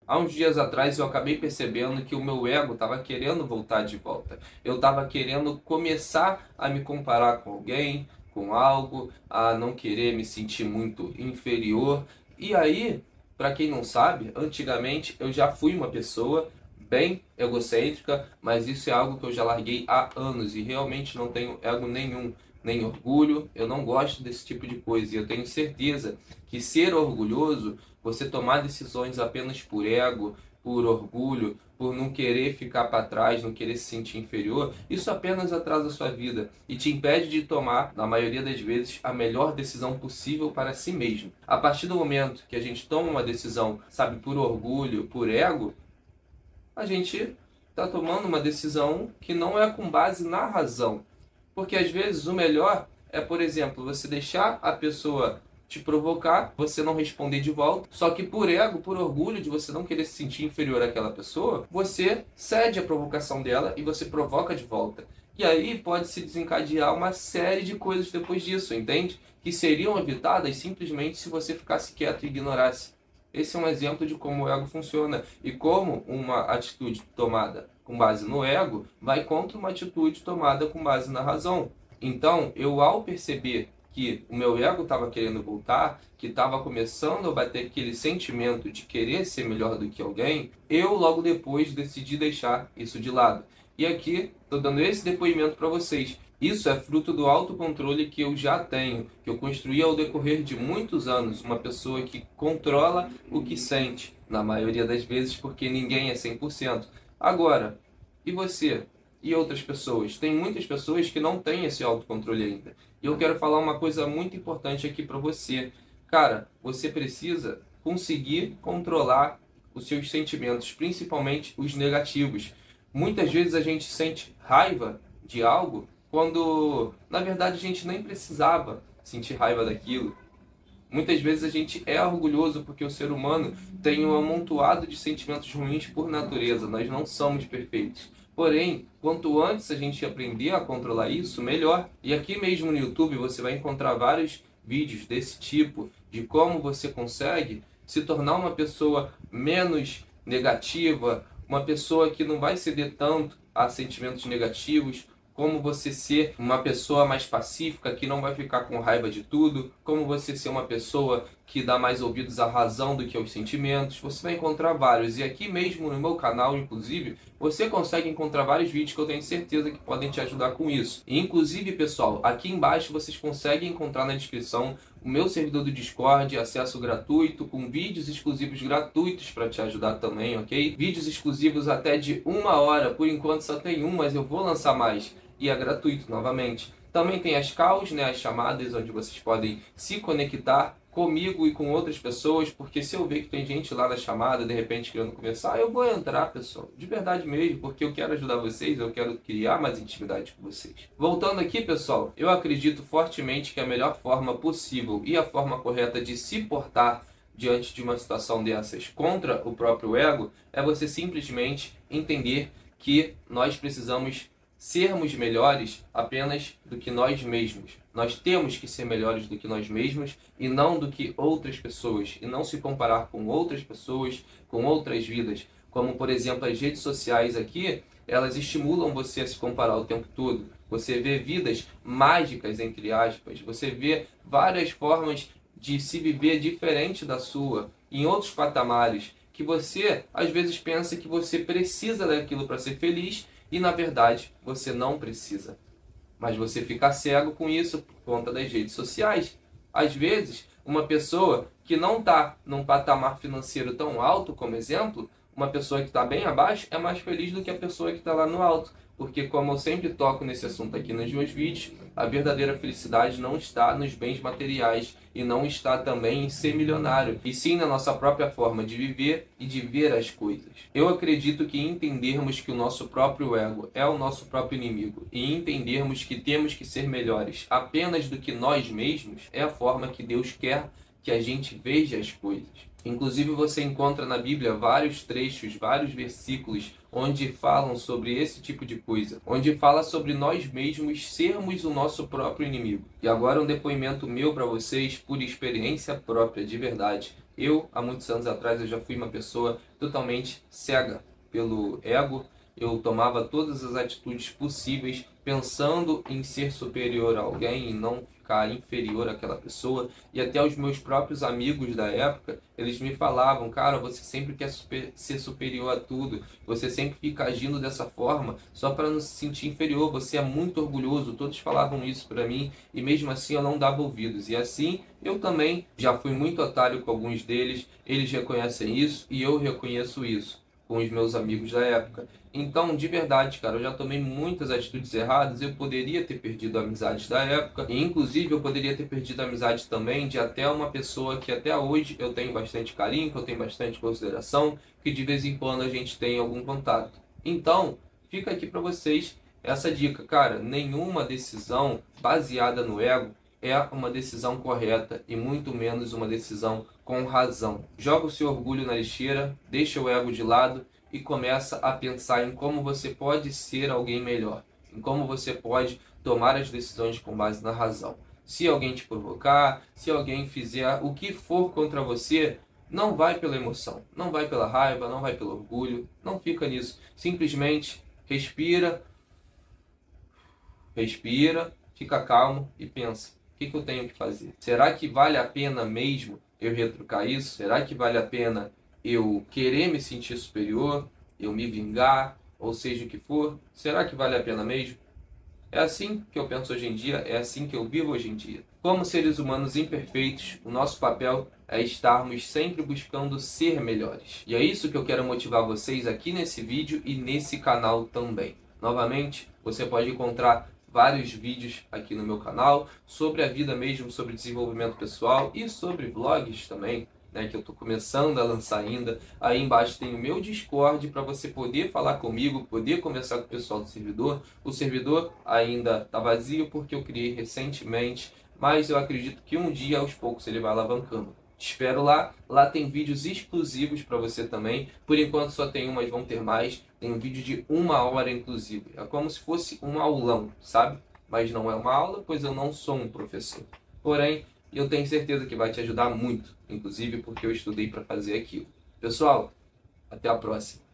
Há uns dias atrás eu acabei percebendo que o meu ego estava querendo voltar de volta. Eu estava querendo começar a me comparar com alguém, com algo, a não querer me sentir muito inferior. E aí, para quem não sabe, antigamente eu já fui uma pessoa bem egocêntrica, mas isso é algo que eu já larguei há anos e realmente não tenho ego nenhum, nem orgulho. Eu não gosto desse tipo de coisa e eu tenho certeza que ser orgulhoso, você tomar decisões apenas por ego, por orgulho, por não querer ficar para trás, não querer se sentir inferior, isso apenas atrasa a sua vida e te impede de tomar, na maioria das vezes, a melhor decisão possível para si mesmo. A partir do momento que a gente toma uma decisão, sabe, por orgulho, por ego, a gente está tomando uma decisão que não é com base na razão. Porque às vezes o melhor é, por exemplo, você deixar a pessoa te provocar, você não responder de volta, só que por ego, por orgulho de você não querer se sentir inferior àquela pessoa, você cede à provocação dela e você provoca de volta. E aí pode se desencadear uma série de coisas depois disso, entende? Que seriam evitadas simplesmente se você ficasse quieto e ignorasse. Esse é um exemplo de como o ego funciona e como uma atitude tomada com base no ego vai contra uma atitude tomada com base na razão. Então, eu ao perceber que o meu ego estava querendo voltar, que estava começando a bater aquele sentimento de querer ser melhor do que alguém, eu logo depois decidi deixar isso de lado. E aqui estou dando esse depoimento para vocês. Isso é fruto do autocontrole que eu já tenho, que eu construí ao decorrer de muitos anos. Uma pessoa que controla o que sente, na maioria das vezes, porque ninguém é 100%. Agora, e você? E outras pessoas? Tem muitas pessoas que não têm esse autocontrole ainda. E eu quero falar uma coisa muito importante aqui para você. Cara, você precisa conseguir controlar os seus sentimentos, principalmente os negativos. Muitas vezes a gente sente raiva de algo quando, na verdade, a gente nem precisava sentir raiva daquilo. Muitas vezes a gente é orgulhoso porque o ser humano tem um amontoado de sentimentos ruins por natureza. Nós não somos perfeitos. Porém, quanto antes a gente aprender a controlar isso, melhor. E aqui mesmo no YouTube você vai encontrar vários vídeos desse tipo, de como você consegue se tornar uma pessoa menos negativa, uma pessoa que não vai ceder tanto a sentimentos negativos, como você ser uma pessoa mais pacífica, que não vai ficar com raiva de tudo, como você ser uma pessoa que dá mais ouvidos à razão do que aos sentimentos. Você vai encontrar vários, e aqui mesmo no meu canal, inclusive, você consegue encontrar vários vídeos que eu tenho certeza que podem te ajudar com isso. E, inclusive, pessoal, aqui embaixo vocês conseguem encontrar na descrição o meu servidor do Discord, acesso gratuito, com vídeos exclusivos gratuitos para te ajudar também, ok? Vídeos exclusivos até de 1 hora, por enquanto só tem um, mas eu vou lançar mais. E é gratuito novamente. Também tem as calls, né, as chamadas, onde vocês podem se conectar comigo e com outras pessoas, porque se eu ver que tem gente lá na chamada, de repente querendo conversar, eu vou entrar, pessoal, de verdade mesmo, porque eu quero ajudar vocês, eu quero criar mais intimidade com vocês. Voltando aqui, pessoal, eu acredito fortemente que a melhor forma possível e a forma correta de se portar diante de uma situação dessas contra o próprio ego é você simplesmente entender que nós precisamos sermos melhores apenas do que nós mesmos. Nós temos que ser melhores do que nós mesmos e não do que outras pessoas. E não se comparar com outras pessoas, com outras vidas. Como, por exemplo, as redes sociais aqui, elas estimulam você a se comparar o tempo todo. Você vê vidas mágicas, entre aspas. Você vê várias formas de se viver diferente da sua, em outros patamares, que você, às vezes, pensa que você precisa daquilo para ser feliz, e na verdade você não precisa. Mas você fica cego com isso por conta das redes sociais. Às vezes, uma pessoa que não está num patamar financeiro tão alto, como exemplo, uma pessoa que está bem abaixo é mais feliz do que a pessoa que está lá no alto. Porque, como eu sempre toco nesse assunto aqui nos meus vídeos, a verdadeira felicidade não está nos bens materiais e não está também em ser milionário, e sim na nossa própria forma de viver e de ver as coisas. Eu acredito que entendermos que o nosso próprio ego é o nosso próprio inimigo e entendermos que temos que ser melhores apenas do que nós mesmos é a forma que Deus quer que a gente veja as coisas. Inclusive você encontra na Bíblia vários trechos, vários versículos onde falam sobre esse tipo de coisa, onde fala sobre nós mesmos sermos o nosso próprio inimigo. E agora um depoimento meu para vocês por experiência própria, de verdade. há muitos anos atrás, eu já fui uma pessoa totalmente cega pelo ego. Eu tomava todas as atitudes possíveis pensando em ser superior a alguém e não ficar inferior àquela pessoa. E até os meus próprios amigos da época, eles me falavam: cara, você sempre quer ser superior a tudo, você sempre fica agindo dessa forma só para não se sentir inferior, você é muito orgulhoso. Todos falavam isso para mim e mesmo assim eu não dava ouvidos. E assim eu também já fui muito otário com alguns deles, eles reconhecem isso e eu reconheço isso com os meus amigos da época. Então, de verdade, cara, eu já tomei muitas atitudes erradas. Eu poderia ter perdido amizades da época. E, inclusive, eu poderia ter perdido amizades também de até uma pessoa que até hoje eu tenho bastante carinho, que eu tenho bastante consideração, que de vez em quando a gente tem algum contato. Então, fica aqui para vocês essa dica, cara. Nenhuma decisão baseada no ego é uma decisão correta e muito menos uma decisão com razão. Joga o seu orgulho na lixeira, deixa o ego de lado e começa a pensar em como você pode ser alguém melhor, em como você pode tomar as decisões com base na razão. Se alguém te provocar, se alguém fizer o que for contra você, não vai pela emoção, não vai pela raiva, não vai pelo orgulho, não fica nisso. Simplesmente respira, fica calmo e pensa: o que eu tenho que fazer? Será que vale a pena mesmo eu retrucar isso? Será que vale a pena eu querer me sentir superior, eu me vingar, ou seja o que for? Será que vale a pena mesmo? É assim que eu penso hoje em dia, é assim que eu vivo hoje em dia. Como seres humanos imperfeitos, o nosso papel é estarmos sempre buscando ser melhores. E é isso que eu quero motivar vocês aqui nesse vídeo e nesse canal também. Novamente, você pode encontrar vários vídeos aqui no meu canal sobre a vida mesmo, sobre desenvolvimento pessoal e sobre vlogs também, né, que eu estou começando a lançar ainda. Aí embaixo tem o meu Discord para você poder falar comigo, poder conversar com o pessoal do servidor. O servidor ainda está vazio porque eu criei recentemente, mas eu acredito que um dia aos poucos ele vai alavancando. Te espero lá. Lá tem vídeos exclusivos para você também. Por enquanto só tem um, mas vão ter mais. Tem um vídeo de 1 hora inclusive. É como se fosse um aulão, sabe? Mas não é uma aula, pois eu não sou um professor. Porém, eu tenho certeza que vai te ajudar muito. Inclusive porque eu estudei para fazer aquilo. Pessoal, até a próxima.